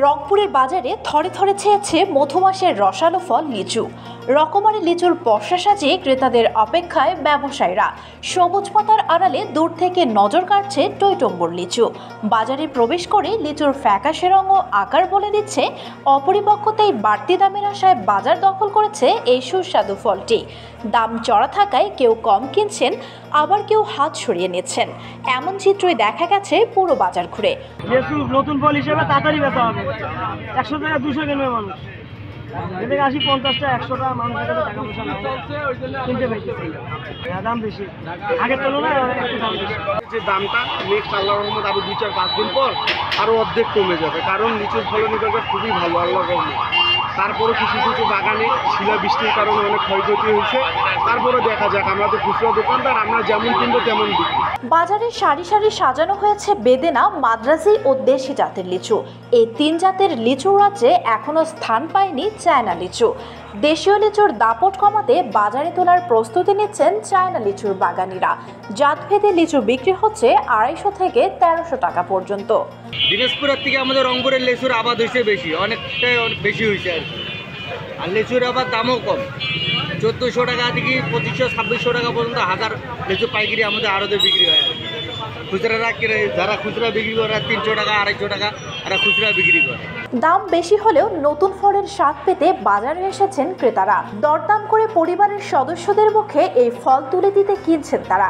রংপুরের বাজারে থরে থরে ছেয়েছে মধুমাসের রসালো ফল লিচু। রকমারি লিচুর পসরা সাজিয়ে ক্রেতাদের অপেক্ষায় ব্যবসায়ীরা। সবুজ পাতার আড়ালে দূর থেকে নজর কাটছে টইটম্বুর লিচু। বাজারে প্রবেশ করে লিচুর ফ্যাকাশে রং ও আকার বলে দিচ্ছে অপরিপক্কতায় বাড়তি দামের আশায় বাজার দখল করেছে এই সুস্বাদু ফলটি। দাম চড়া থাকায় কেউ কম কিনছেন, আবার কেউ হাত সরিয়ে নিচ্ছেন। এমন চিত্রই দেখা গেছে পুরো বাজার ঘুরে। নতুন ফল হিসেবে তাড়াতাড়ি বেচা হবে। 100 টাকা 200 কিনবে মানুষ, এদিকে 80 50 টাকা 100 টাকা মানুষের কাছে টাকা পয়সা নাই, কিনতে পাইতেছি দাম বেশি, আগের তুলনায় একটু দাম বেশি। যে দামটা নেক্সট আল্লাহর রহমত আরো 2-4-5 দিন পর আরো অর্ধেক কমে যাবে, কারণ লিচুর ফলন এবার খুবই ভালো আল্লাহর রহমত। তারপরে কিছু কিছু বাগানে শিলা বৃষ্টির কারণে অনেক ক্ষয়ক্ষতি হয়েছে, তারপরে দেখা যাক। আমরা তো খুচরা দোকানদার, আমরা যেমন কিনবো তেমন বিক্রি। বাজারে সারি সারি সাজানো হয়েছে বেদেনা, মাদ্রাজি ও দেশি জাতের লিচু। এই তিন জাতের লিচু রাজ্যে এখনো স্থান পায়নি চায়না লিচু। দেশীয় লিচুর দাপট কমাতে বাজারে তোলার প্রস্তুতি নিচ্ছেন চায়না লিচুর বাগানিরা। জাতভেদে লিচু বিক্রি হচ্ছে 250 থেকে 1300 টাকা পর্যন্ত। দিনাজপুরের থেকে আমাদের রংপুরের লিচুর আবাদ হয়েছে বেশি, অনেকটাই বেশি হয়েছে আর কি। আর লিচুর আবার দামও কম, 1400 টাকা থেকে 2500-2600 টাকা পর্যন্ত হাজার লিচু পাইকারি আমাদের আড়তে বিক্রি হয়। খুচরারা কিনে, যারা খুচরা বিক্রি করে 300 টাকা 250 টাকা আর খুচরা বিক্রি করে। দাম বেশি হলেও নতুন ফলের স্বাদ পেতে বাজারে এসেছেন ক্রেতারা। দরদাম করে পরিবারের সদস্যদের মুখে এই ফল তুলে দিতে কিনছেন তারা।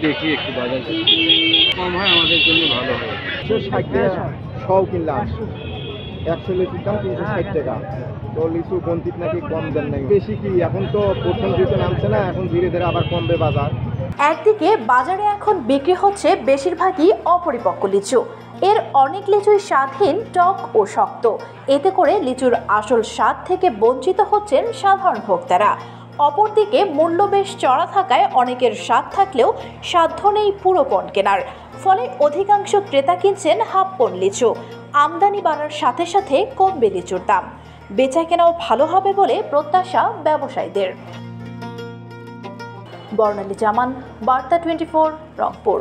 দেখি একটু বাজার কম হয় আমাদের জন্য ভালো হয়। 60 টাকা সব কিনলাম, 100 লিচুর দাম 360 টাকা। তো লিচু বন্তিত নাকি কম দেন নাই, বেশি কি এখন তো প্রথম যেহেতু নামছে না, এখন ধীরে ধীরে আবার কমবে বাজার। একদিকে বাজারে এখন বিক্রি হচ্ছে বেশিরভাগই অপরিপক্ক লিচু। এর অনেক লিচুই স্বাদহীন, টক ও শক্ত। এতে করে লিচুর আসল স্বাদ থেকে বঞ্চিত হচ্ছেন সাধারণ ভোক্তারা। অপরদিকে মূল্য বেশ চড়া থাকায় অনেকের স্বাদ থাকলেও সাধ্য নেই পুরো পণ কেনার। ফলে অধিকাংশ ক্রেতা কিনছেন হাফ পণ লিচু। আমদানি বাড়ার সাথে সাথে কমবে লিচুর দাম। বেচা কেনাও ভালো হবে বলে প্রত্যাশা ব্যবসায়ীদের। বর্ণালী জামান, বার্তা 24, রংপুর।